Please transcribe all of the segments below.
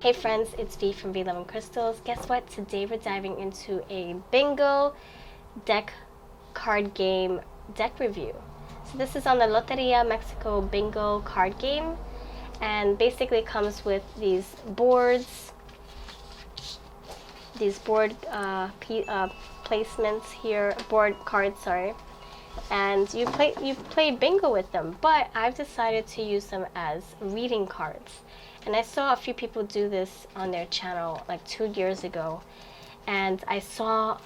Hey friends, it's V from Vlovecrystals. Guess what? Today we're diving into a bingo deck card game deck review. So this is on the Loteria Mexico bingo card game, and basically comes with these boards, placements here, board cards, sorry. And you play bingo with them, but I've decided to use them as reading cards. And I saw a few people do this on their channel like 2 years ago, and I saw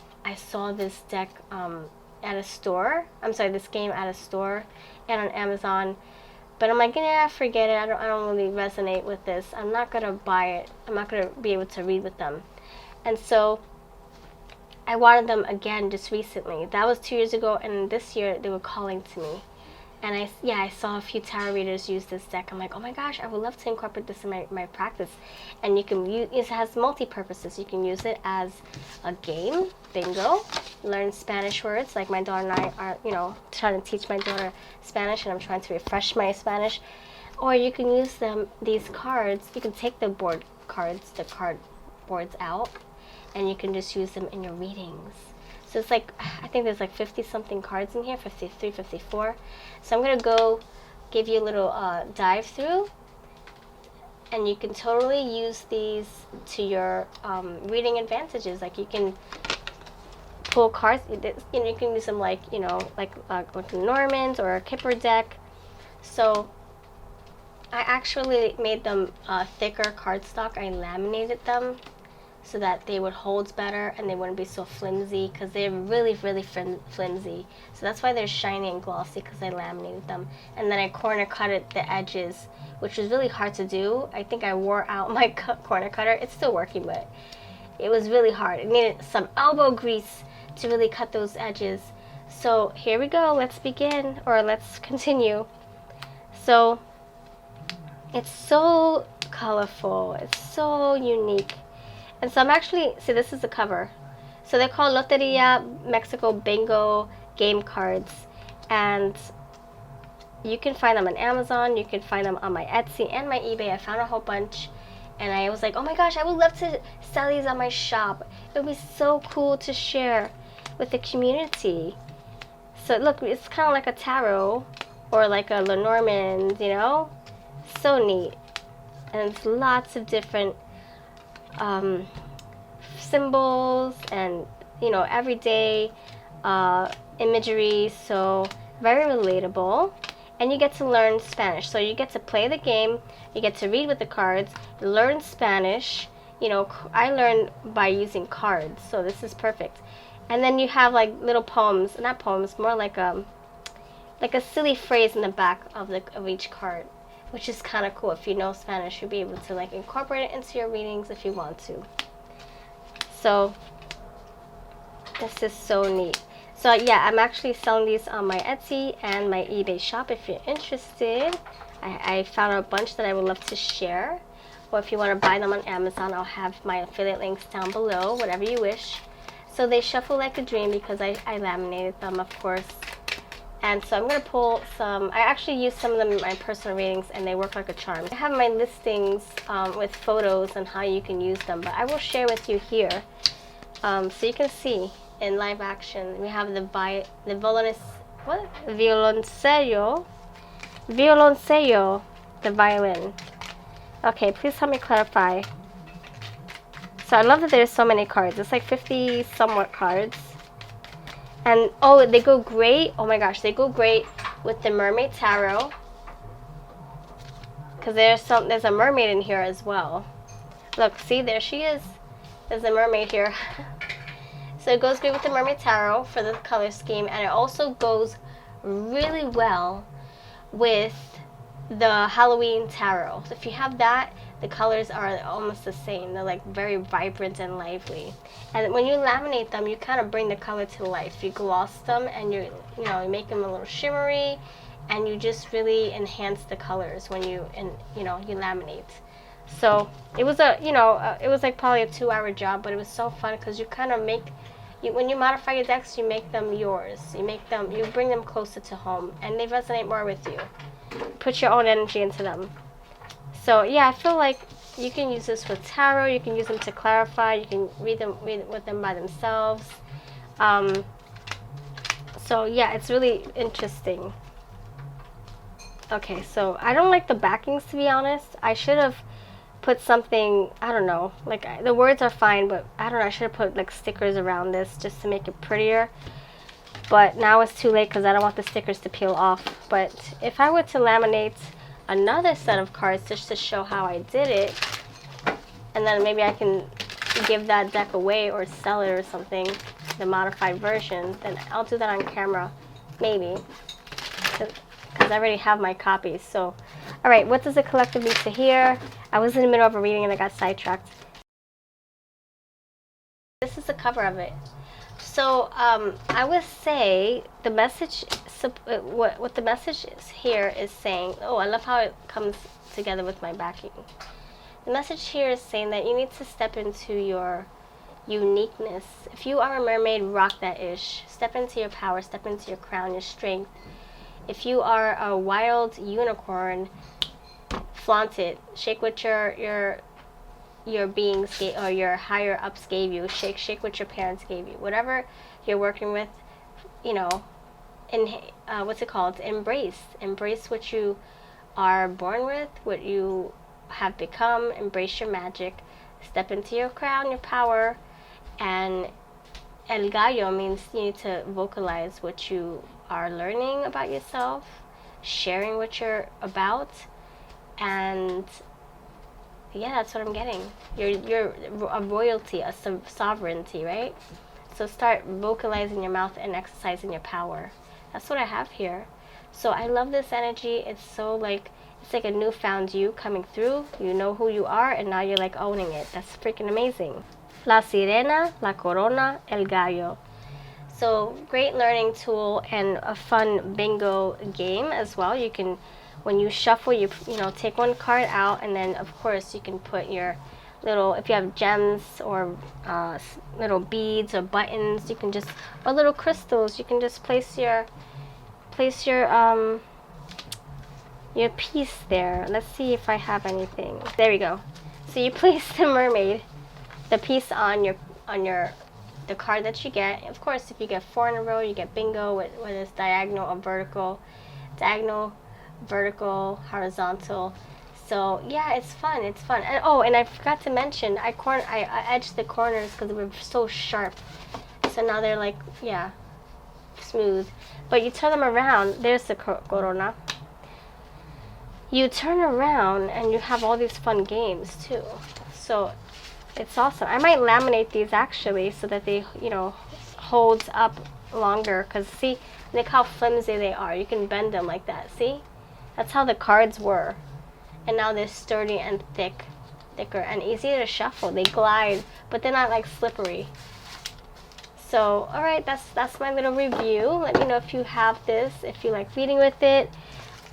this deck at a store. I'm sorry, this game at a store and on Amazon. But I'm like, yeah, forget it. I don't really resonate with this. I'm not gonna buy it. I'm not gonna be able to read with them. And so I wanted them again just recently. That was 2 years ago, and this year they were calling to me. And I saw a few tarot readers use this deck. I'm like, oh my gosh, I would love to incorporate this in my practice. And you can use it, has multi-purposes. You can use it as a game, bingo, learn Spanish words. Like my daughter and I are, trying to teach my daughter Spanish, and I'm trying to refresh my Spanish. Or you can use these cards. You can take the board boards out, and you can just use them in your readings. So it's like, I think there's like 50 something cards in here, 53, 54. So I'm gonna go give you a little dive through, and you can totally use these to your reading advantages. Like you can pull cards, you can use them like a Norman's or a Kipper deck. So I actually made them thicker cardstock. I laminated them so that they would hold better and they wouldn't be so flimsy, because they're really flimsy. So that's why they're shiny and glossy, because I laminated them. And then I corner cutted the edges, which was really hard to do. I think I wore out my corner cutter. It's still working, but it was really hard. It needed some elbow grease to really cut those edges. So here we go. Let's begin, or let's continue. So it's so colorful. It's so unique. And so I'm actually, see, this is the cover. So they're called Loteria Mexico Bingo game cards. And you can find them on Amazon. You can find them on my Etsy and my eBay. I found a whole bunch. And I was like, oh my gosh, I would love to sell these on my shop. It would be so cool to share with the community. So look, it's kind of like a tarot or like a Lenormand, So neat. And it's lots of different symbols and everyday imagery, so very relatable. And you get to learn Spanish, so you get to play the game, you get to read with the cards, learn Spanish. I learned by using cards, so this is perfect. And then you have like little poems, not poems, more like a silly phrase in the back of each card, which is kind of cool. If you know Spanish, you'll be able to like incorporate it into your readings if you want to. So this is so neat. So yeah, I'm actually selling these on my Etsy and my eBay shop if you're interested. I found a bunch that I would love to share. Or if you want to buy them on Amazon, I'll have my affiliate links down below, whatever you wish. So they shuffle like a dream because I laminated them, of course. And so I'm going to pull some. I actually use some of them in my personal readings, and they work like a charm. I have my listings with photos and how you can use them, but I will share with you here so you can see in live action. We have the violoncello, the violin. Okay, please help me clarify. So I love that there's so many cards. It's like 50 somewhat cards. And oh, they go great. Oh my gosh, they go great with the Mermaid Tarot, because there's a mermaid in here as well. Look, see, there she is. There's a mermaid here. So it goes great with the Mermaid Tarot for the color scheme, and it also goes really well with the Halloween Tarot. So if you have that, the colors are almost the same. They're like very vibrant and lively. And when you laminate them, you kind of bring the color to life. You gloss them, and you make them a little shimmery, and you just really enhance the colors when you laminate. So it was it was like probably a 2-hour job, but it was so fun because you kind of when you modify your decks, you make them yours. You bring them closer to home, and they resonate more with you. Put your own energy into them. So yeah, I feel like You can use this with tarot. You can use them to clarify. You can read with them by themselves. So yeah, it's really interesting. Okay, so I don't like the backings, to be honest. I should have put something, I don't know, like the words are fine, but I don't know, I should have put like stickers around this just to make it prettier. But now it's too late because I don't want the stickers to peel off. But if I were to laminate another set of cards just to show how I did it, and then maybe I can give that deck away or sell it or something, the modified version, then I'll do that on camera, maybe, because I already have my copies. So, all right, what does the collective need to hear? I was in the middle of a reading and I got sidetracked. This is the cover of it. So I would say the message, what the message is here is saying, oh, I love how it comes together with my backing. The message here is saying that you need to step into your uniqueness. If you are a mermaid, rock that ish. Step into your power, step into your crown, your strength. If you are a wild unicorn, flaunt it. Shake what your beings gave, or your higher ups gave you. Shake what your parents gave you. Whatever you're working with, you know, what's it called? Embrace what you are born with, what you have become. Embrace your magic. Step into your crown, your power. And El Gallo means you need to vocalize what you are learning about yourself, sharing what you're about, and yeah, that's what I'm getting. You're a royalty, a sovereignty, right? So start vocalizing your mouth and exercising your power. That's what I have here. So I love this energy. It's so like, it's like a newfound you coming through. You know who you are, and now you're like owning it. That's freaking amazing. La Sirena, La Corona, El Gallo. So great learning tool and a fun bingo game as well. You can, when you shuffle, you know, take one card out, and then of course you can put your little, if you have gems or little beads or buttons, you can just, or little crystals, you can just place your piece there. Let's see if I have anything. There we go. So you place the mermaid, the piece on the card that you get. Of course, if you get 4 in a row, you get bingo, whether it's diagonal or vertical. Diagonal, vertical, horizontal. So yeah, it's fun. It's fun. And oh, and I forgot to mention, I edged the corners because they were so sharp. So now they're like, yeah, smooth. But you turn them around. There's the corona. You turn around and you have all these fun games too. So it's awesome. I might laminate these actually so that they, you know, holds up longer. Because see, look how flimsy they are. You can bend them like that. See? That's how the cards were. And now they're sturdy and thicker and easy to shuffle. They glide, but they're not like slippery. So, all right, that's my little review. Let me know if you have this, if you like reading with it.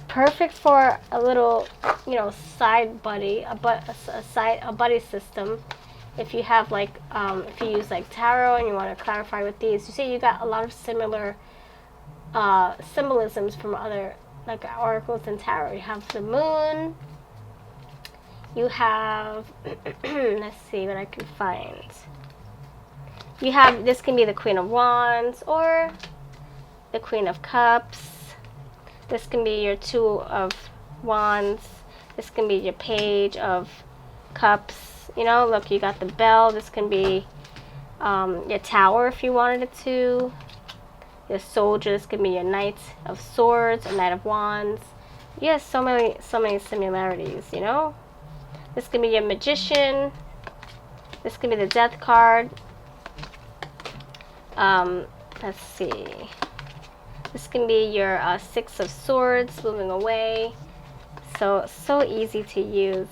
Perfect for a little, you know, side buddy, a buddy system. If you have like, if you use like tarot and you want to clarify with these, you see you got a lot of similar symbolisms from other like oracles and tarot. You have the moon. You have, let's see what I can find. You have, this can be the Queen of Wands or the Queen of Cups. This can be your Two of Wands. This can be your Page of Cups. You know, look, you got the Bell. This can be your Tower if you wanted it to. Your Soldier. This can be your Knight of Swords or Knight of Wands. Yes, so many similarities, you know. This can be your Magician. This can be the Death card. Let's see. This can be your Six of Swords, moving away. So easy to use.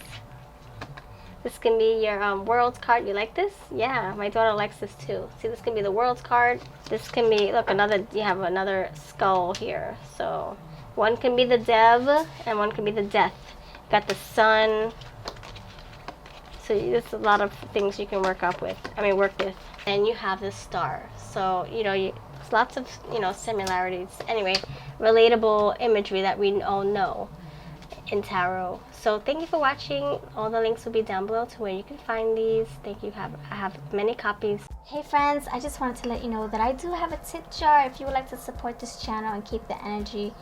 This can be your World's card. You like this? Yeah, my daughter likes this too. See, this can be the World's card. This can be, look, you have another skull here. So one can be the Dev and one can be the Death. You got the Sun. So there's a lot of things you can work with. And you have the Star. So, you know, there's lots of, you know, similarities. Anyway, relatable imagery that we all know. in tarot. So thank you for watching. All the links will be down below to where you can find these. Thank you. I have many copies. Hey friends, I just wanted to let you know that I do have a tip jar if you would like to support this channel and keep the energy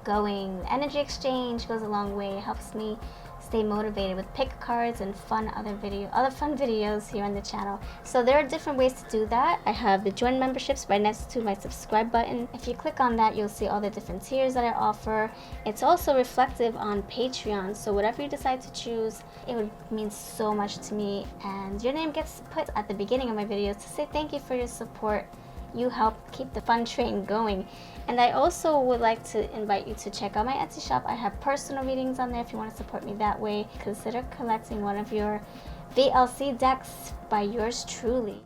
going. Energy exchange goes a long way. It helps me stay motivated with pick cards and other fun videos here on the channel. So there are different ways to do that. I have the join memberships right next to my subscribe button. If you click on that, you'll see all the different tiers that I offer. It's also reflective on Patreon, so whatever you decide to choose, it would mean so much to me, and your name gets put at the beginning of my videos to say thank you for your support. You help keep the fun train going. And I also would like to invite you to check out my Etsy shop. I have personal readings on there if you want to support me that way. Consider collecting one of your VLC decks by yours truly.